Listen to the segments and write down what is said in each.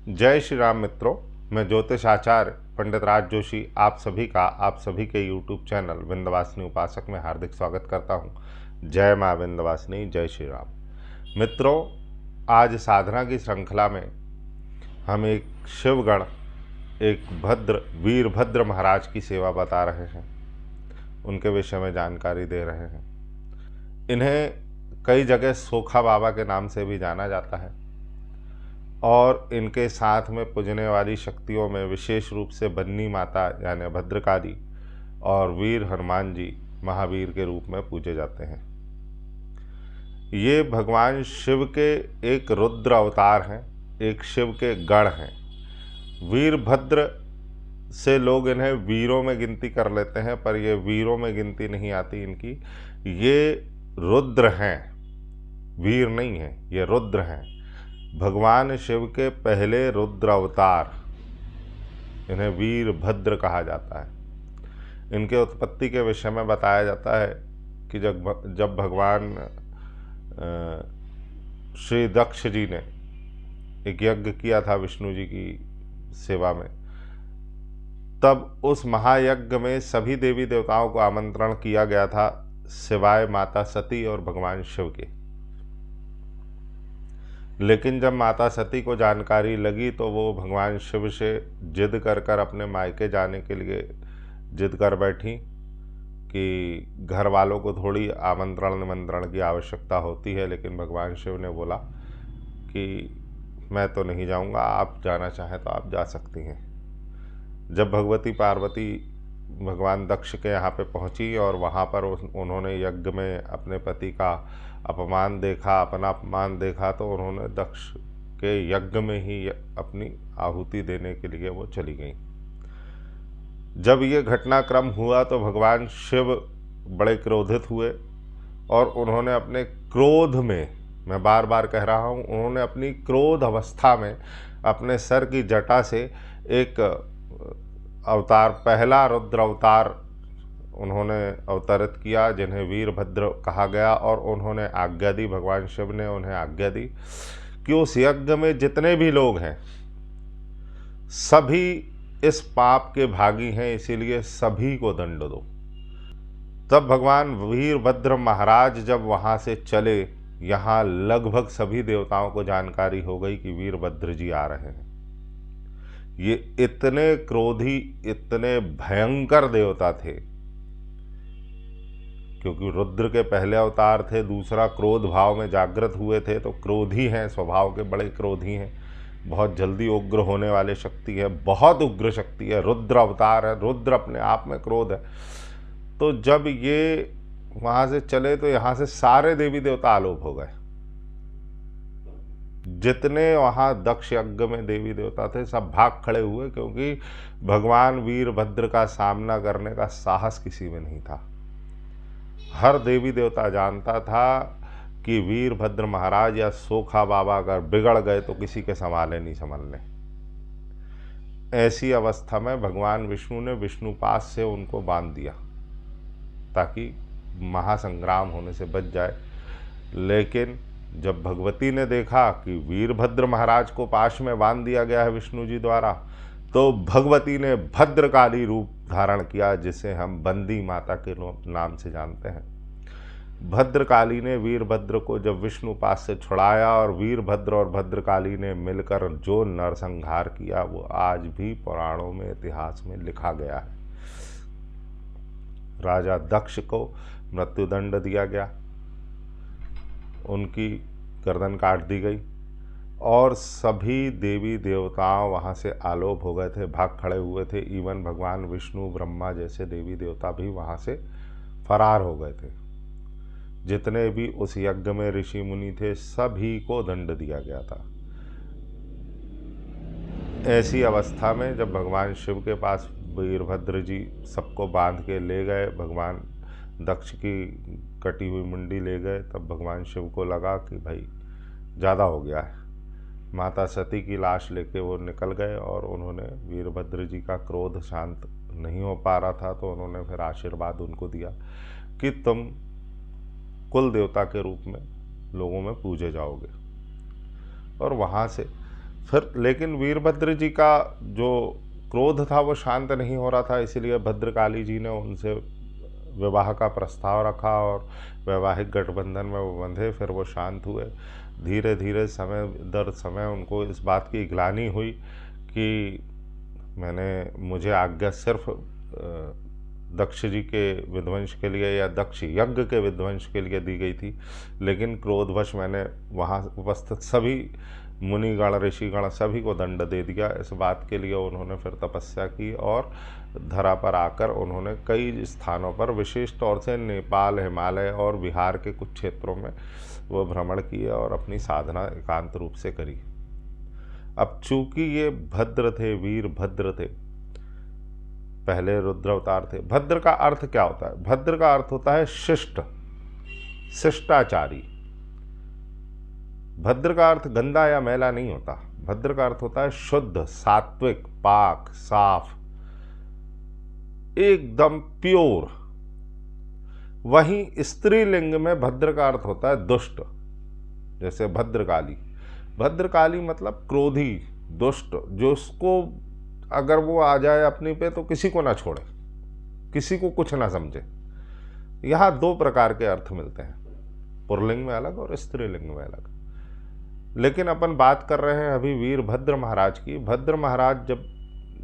जय श्री राम मित्रों। मैं ज्योतिष आचार्य पंडित राज जोशी आप सभी के YouTube चैनल विंध्यवासिनी उपासक में हार्दिक स्वागत करता हूं। जय मां विंध्यवासिनी, जय श्री राम। मित्रों, आज साधना की श्रृंखला में हम एक शिवगण, एक वीरभद्र महाराज की सेवा बता रहे हैं, उनके विषय में जानकारी दे रहे हैं। इन्हें कई जगह सोखा बाबा के नाम से भी जाना जाता है और इनके साथ में पूजने वाली शक्तियों में विशेष रूप से बन्नी माता यानी भद्रकाली और वीर हनुमान जी महावीर के रूप में पूजे जाते हैं। ये भगवान शिव के एक रुद्र अवतार हैं, एक शिव के गण हैं। वीरभद्र से लोग इन्हें वीरों में गिनती कर लेते हैं, पर ये वीरों में गिनती नहीं आती इनकी। ये रुद्र हैं, वीर नहीं हैं, ये रुद्र हैं। भगवान शिव के पहले रुद्र अवतार, इन्हें वीरभद्र कहा जाता है। इनके उत्पत्ति के विषय में बताया जाता है कि जब भगवान श्री दक्ष जी ने एक यज्ञ किया था विष्णु जी की सेवा में, तब उस महायज्ञ में सभी देवी देवताओं को आमंत्रण किया गया था सिवाय माता सती और भगवान शिव के। लेकिन जब माता सती को जानकारी लगी तो वो भगवान शिव से जिद कर अपने मायके जाने के लिए जिद कर बैठी कि घर वालों को थोड़ी आमंत्रण निमंत्रण की आवश्यकता होती है। लेकिन भगवान शिव ने बोला कि मैं तो नहीं जाऊंगा, आप जाना चाहें तो आप जा सकती हैं। जब भगवती पार्वती भगवान दक्ष के यहाँ पे पहुँची और वहाँ पर उन्होंने यज्ञ में अपने पति का अपमान देखा, अपना अपमान देखा, तो उन्होंने दक्ष के यज्ञ में ही अपनी आहुति देने के लिए वो चली गई। जब ये घटनाक्रम हुआ तो भगवान शिव बड़े क्रोधित हुए और उन्होंने अपने क्रोध में, मैं बार बार कह रहा हूँ, उन्होंने अपनी क्रोध अवस्था में अपने सर की जटा से एक अवतार, पहला रुद्र अवतार उन्होंने अवतरित किया, जिन्हें वीरभद्र कहा गया। और उन्होंने आज्ञा दी, भगवान शिव ने उन्हें आज्ञा दी कि उस यज्ञ में जितने भी लोग हैं सभी इस पाप के भागी हैं, इसीलिए सभी को दंड दो। तब भगवान वीरभद्र महाराज जब वहाँ से चले, यहाँ लगभग सभी देवताओं को जानकारी हो गई कि वीरभद्र जी आ रहे हैं। ये इतने क्रोधी, इतने भयंकर देवता थे, क्योंकि रुद्र के पहले अवतार थे, दूसरा क्रोध भाव में जागृत हुए थे, तो क्रोधी हैं, स्वभाव के बड़े क्रोधी हैं, बहुत जल्दी उग्र होने वाले शक्ति है, बहुत उग्र शक्ति है, रुद्र अवतार है, रुद्र अपने आप में क्रोध है। तो जब ये वहाँ से चले तो यहाँ से सारे देवी देवता आलोप हो गए। जितने वहाँ दक्ष यज्ञ में देवी देवता थे सब भाग खड़े हुए, क्योंकि भगवान वीरभद्र का सामना करने का साहस किसी में नहीं था। हर देवी देवता जानता था कि वीरभद्र महाराज या सोखा बाबा अगर बिगड़ गए तो किसी के संभाले नहीं संभलने। ऐसी अवस्था में भगवान विष्णु ने विष्णुपाश से उनको बांध दिया ताकि महासंग्राम होने से बच जाए। लेकिन जब भगवती ने देखा कि वीरभद्र महाराज को पाश में बांध दिया गया है विष्णु जी द्वारा, तो भगवती ने भद्रकाली रूप धारण किया, जिसे हम बंदी माता के नाम से जानते हैं। भद्रकाली ने वीरभद्र को जब विष्णु पास से छुड़ाया और वीरभद्र और भद्रकाली ने मिलकर जो नरसंहार किया, वो आज भी पुराणों में, इतिहास में लिखा गया है। राजा दक्ष को मृत्युदंड दिया गया, उनकी गर्दन काट दी गई और सभी देवी देवताओं वहाँ से आलोप हो गए थे, भाग खड़े हुए थे। इवन भगवान विष्णु, ब्रह्मा जैसे देवी देवता भी वहाँ से फरार हो गए थे। जितने भी उस यज्ञ में ऋषि मुनि थे सभी को दंड दिया गया था। ऐसी अवस्था में जब भगवान शिव के पास वीरभद्र जी सबको बांध के ले गए, भगवान दक्ष की कटी हुई मुंडी ले गए, तब भगवान शिव को लगा कि भाई ज़्यादा हो गया है। माता सती की लाश लेके वो निकल गए और उन्होंने, वीरभद्र जी का क्रोध शांत नहीं हो पा रहा था, तो उन्होंने फिर आशीर्वाद उनको दिया कि तुम कुल देवता के रूप में लोगों में पूजे जाओगे। और वहाँ से फिर लेकिन वीरभद्र जी का जो क्रोध था वो शांत नहीं हो रहा था, इसीलिए भद्रकाली जी ने उनसे विवाह का प्रस्ताव रखा और वैवाहिक गठबंधन में वो बंधे। फिर वो शांत हुए। धीरे धीरे समय दर समय उनको इस बात की ग्लानि हुई कि मुझे आज्ञा सिर्फ दक्ष जी के विध्वंस के लिए या दक्ष यज्ञ के विध्वंस के लिए दी गई थी, लेकिन क्रोधवश मैंने वहाँ उपस्थित सभी मुनिगण ऋषिगण सभी को दंड दे दिया। इस बात के लिए उन्होंने फिर तपस्या की और धरा पर आकर उन्होंने कई स्थानों पर, विशेष तौर से नेपाल, हिमालय और बिहार के कुछ क्षेत्रों में वो भ्रमण किए और अपनी साधना एकांत रूप से करी। अब चूंकि ये भद्र थे, वीरभद्र थे, पहले रुद्र अवतार थे। भद्र का अर्थ क्या होता है? भद्र का अर्थ होता है शिष्ट, शिष्टाचारी। भद्र का अर्थ गंदा या मैला नहीं होता। भद्र का अर्थ होता है शुद्ध, सात्विक, पाक, साफ, एकदम प्योर। वहीं स्त्रीलिंग में भद्र का अर्थ होता है दुष्ट, जैसे भद्रकाली। भद्रकाली मतलब क्रोधी, दुष्ट, जो उसको अगर वो आ जाए अपनी पे तो किसी को ना छोड़े, किसी को कुछ ना समझे। यहाँ दो प्रकार के अर्थ मिलते हैं, पुल्लिंग में अलग और स्त्रीलिंग में अलग। लेकिन अपन बात कर रहे हैं अभी वीरभद्र महाराज की। भद्र महाराज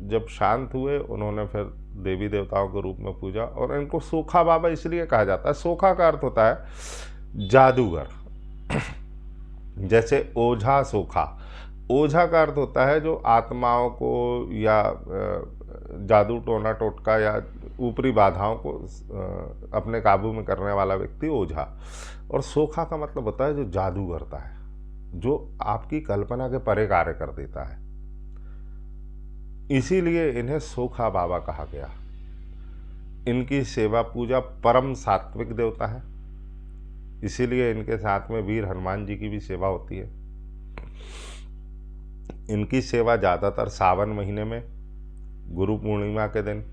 जब शांत हुए, उन्होंने फिर देवी देवताओं के रूप में पूजा, और इनको सोखा बाबा इसलिए कहा जाता है। सोखा का अर्थ होता है जादूगर, जैसे ओझा, सोखा। ओझा का अर्थ होता है जो आत्माओं को या जादू टोना टोटका या ऊपरी बाधाओं को अपने काबू में करने वाला व्यक्ति ओझा। और सोखा का मतलब होता है जो जादू करता है, जो आपकी कल्पना के परे कार्य कर देता है। इसीलिए इन्हें सोखा बाबा कहा गया। इनकी सेवा पूजा परम सात्विक देवता है, इसीलिए इनके साथ में वीर हनुमान जी की भी सेवा होती है। इनकी सेवा ज़्यादातर सावन महीने में, गुरु पूर्णिमा के दिन,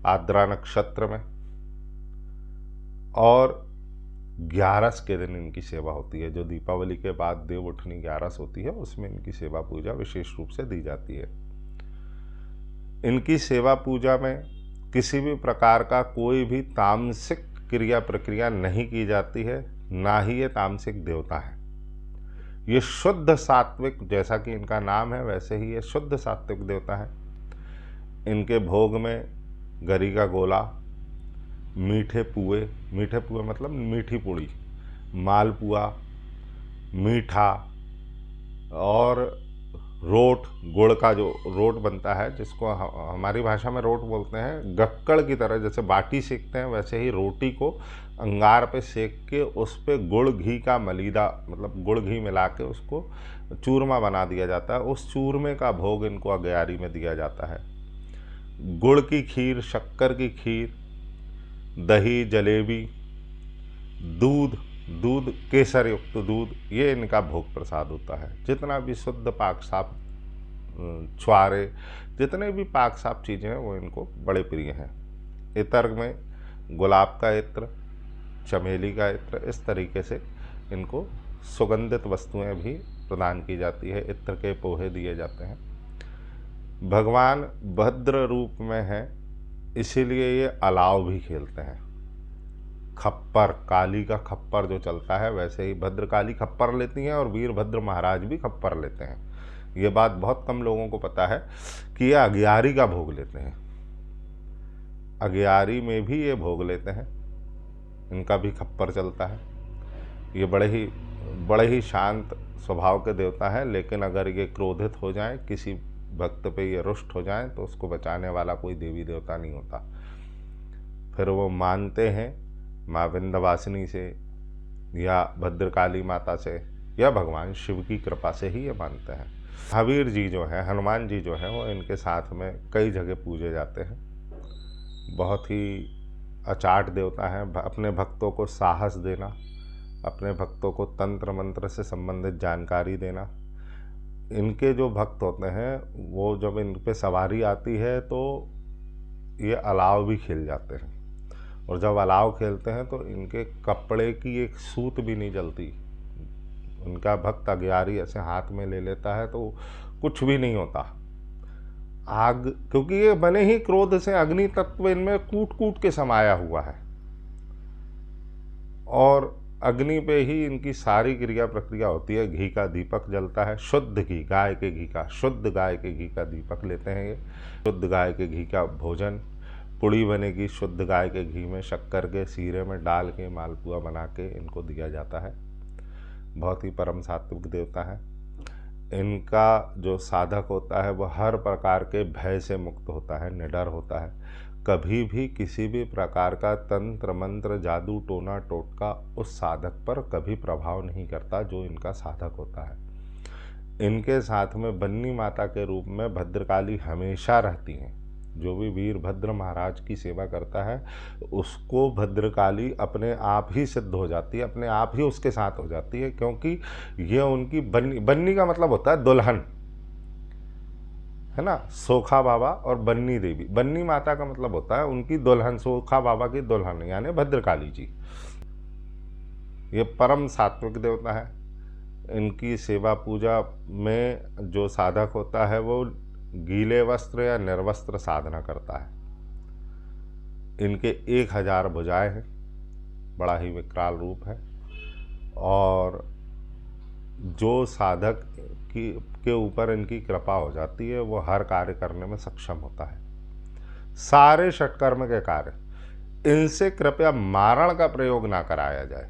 आद्रा नक्षत्र में और 11 के दिन इनकी सेवा होती है। जो दीपावली के बाद देव उठनी 11 होती है, उसमें इनकी सेवा पूजा विशेष रूप से दी जाती है। इनकी सेवा पूजा में किसी भी प्रकार का कोई भी तामसिक क्रिया प्रक्रिया नहीं की जाती है, ना ही ये तामसिक देवता है। ये शुद्ध सात्विक, जैसा कि इनका नाम है वैसे ही ये शुद्ध सात्विक देवता है। इनके भोग में गरी का गोला, मीठे पुए मतलब मीठी पूड़ी, मालपुआ, मीठा और रोट, गुड़ का जो रोट बनता है, जिसको हमारी भाषा में रोट बोलते हैं, गक्कड़ की तरह जैसे बाटी सेकते हैं वैसे ही रोटी को अंगार पे सेक के उस पे गुड़ घी का मलीदा, मतलब गुड़ घी मिला के उसको चूरमा बना दिया जाता है। उस चूरमे का भोग इनको अग्यारी में दिया जाता है। गुड़ की खीर, शक्कर की खीर, दही, जलेबी, दूध केसर युक्त दूध, ये इनका भोग प्रसाद होता है। जितना भी शुद्ध पाक साफ छुआरे, जितने भी पाक साफ चीज़ें हैं वो इनको बड़े प्रिय हैं। इत्र में गुलाब का इत्र, चमेली का इत्र, इस तरीके से इनको सुगंधित वस्तुएं भी प्रदान की जाती है। इत्र के पोहे दिए जाते हैं। भगवान भद्र रूप में हैं, इसीलिए ये अलाव भी खेलते हैं। खप्पर, काली का खप्पर जो चलता है, वैसे ही भद्रकाली खप्पर लेती हैं और वीरभद्र महाराज भी खप्पर लेते हैं। ये बात बहुत कम लोगों को पता है कि ये अग्यारी का भोग लेते हैं। अग्यारी में भी ये भोग लेते हैं, इनका भी खप्पर चलता है। ये बड़े ही शांत स्वभाव के देवता है, लेकिन अगर ये क्रोधित हो जाएं, किसी भक्त पे ये रुष्ट हो जाएं, तो उसको बचाने वाला कोई देवी देवता नहीं होता। फिर वो मानते हैं माँ विंध्यवासिनी से या भद्रकाली माता से या भगवान शिव की कृपा से ही ये मानते हैं। महावीर जी जो हैं, हनुमान जी जो हैं, वो इनके साथ में कई जगह पूजे जाते हैं। बहुत ही अचाट देवता हैं। अपने भक्तों को साहस देना, अपने भक्तों को तंत्र मंत्र से संबंधित जानकारी देना। इनके जो भक्त होते हैं, वो जब इन पे सवारी आती है तो ये अलाव भी खेल जाते हैं, और जब अलाव खेलते हैं तो इनके कपड़े की एक सूत भी नहीं जलती। उनका भक्त अग्यारी ऐसे हाथ में ले लेता है तो कुछ भी नहीं होता। आग, क्योंकि ये बने ही क्रोध से, अग्नि तत्व इनमें कूट कूट के समाया हुआ है और अग्नि पे ही इनकी सारी क्रिया प्रक्रिया होती है। घी का दीपक जलता है, शुद्ध घी, गाय के घी का, शुद्ध गाय के घी का दीपक लेते हैं ये। शुद्ध गाय के घी का भोजन, पुड़ी बनेगी शुद्ध गाय के घी में, शक्कर के सीरे में डाल के मालपुआ बना के इनको दिया जाता है। बहुत ही परम सात्विक देवता है। इनका जो साधक होता है वह हर प्रकार के भय से मुक्त होता है, निडर होता है। कभी भी किसी भी प्रकार का तंत्र मंत्र, जादू, टोना टोटका उस साधक पर कभी प्रभाव नहीं करता जो इनका साधक होता है। इनके साथ में बन्नी माता के रूप में भद्रकाली हमेशा रहती हैं। जो भी वीरभद्र महाराज की सेवा करता है उसको भद्रकाली अपने आप ही सिद्ध हो जाती है, अपने आप ही उसके साथ हो जाती है, क्योंकि ये उनकी बन्नी का मतलब होता है दुल्हन, है ना। सोखा बाबा और बन्नी देवी, बन्नी माता का मतलब होता है उनकी दुल्हन, सोखा बाबा की दुल्हन यानी भद्रकाली जी। ये परम सात्विक देवता है। इनकी सेवा पूजा में जो साधक होता है वो गीले वस्त्र या निर्वस्त्र साधना करता है। इनके 1000 भुजाएं हैं, बड़ा ही विकराल रूप है और जो साधक के ऊपर इनकी कृपा हो जाती है वो हर कार्य करने में सक्षम होता है। सारे षटकर्म के कार्य इनसे कृपया मारण का प्रयोग ना कराया जाए।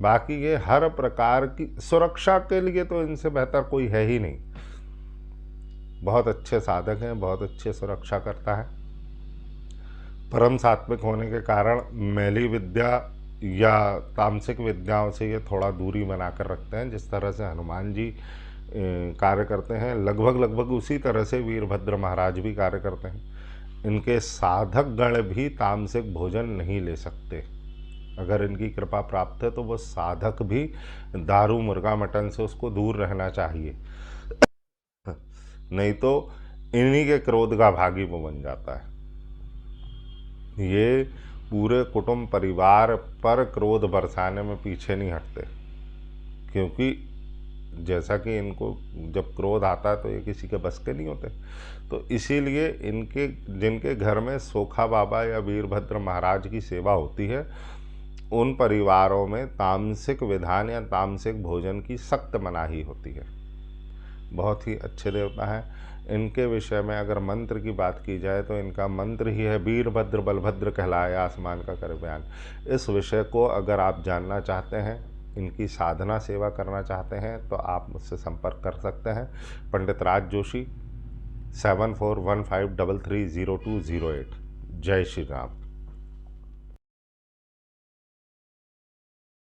बाकी ये हर प्रकार की सुरक्षा के लिए तो इनसे बेहतर कोई है ही नहीं। बहुत अच्छे साधक हैं, बहुत अच्छे सुरक्षा करता है। परम सात्विक होने के कारण मैली विद्या या तामसिक विद्याओं से ये थोड़ा दूरी बनाकर रखते हैं। जिस तरह से हनुमान जी कार्य करते हैं, लगभग उसी तरह से वीरभद्र महाराज भी कार्य करते हैं। इनके साधक गण भी तामसिक भोजन नहीं ले सकते। अगर इनकी कृपा प्राप्त है तो वो साधक भी दारू, मुर्गा, मटन से उसको दूर रहना चाहिए, नहीं तो इन्हीं के क्रोध का भागी वो बन जाता है। ये पूरे कुटुंब परिवार पर क्रोध बरसाने में पीछे नहीं हटते, क्योंकि जैसा कि इनको जब क्रोध आता है तो ये किसी के बस के नहीं होते। तो इसीलिए इनके जिनके घर में सोखा बाबा या वीरभद्र महाराज की सेवा होती है उन परिवारों में तामसिक विधान या तामसिक भोजन की सख्त मनाही होती है। बहुत ही अच्छे देवता हैं। इनके विषय में अगर मंत्र की बात की जाए तो इनका मंत्र ही है वीरभद्र बलभद्र कहलाए आसमान का कर बयान। इस विषय को अगर आप जानना चाहते हैं, इनकी साधना सेवा करना चाहते हैं तो आप मुझसे संपर्क कर सकते हैं। पंडित राज जोशी 7415330208। जय श्री राम।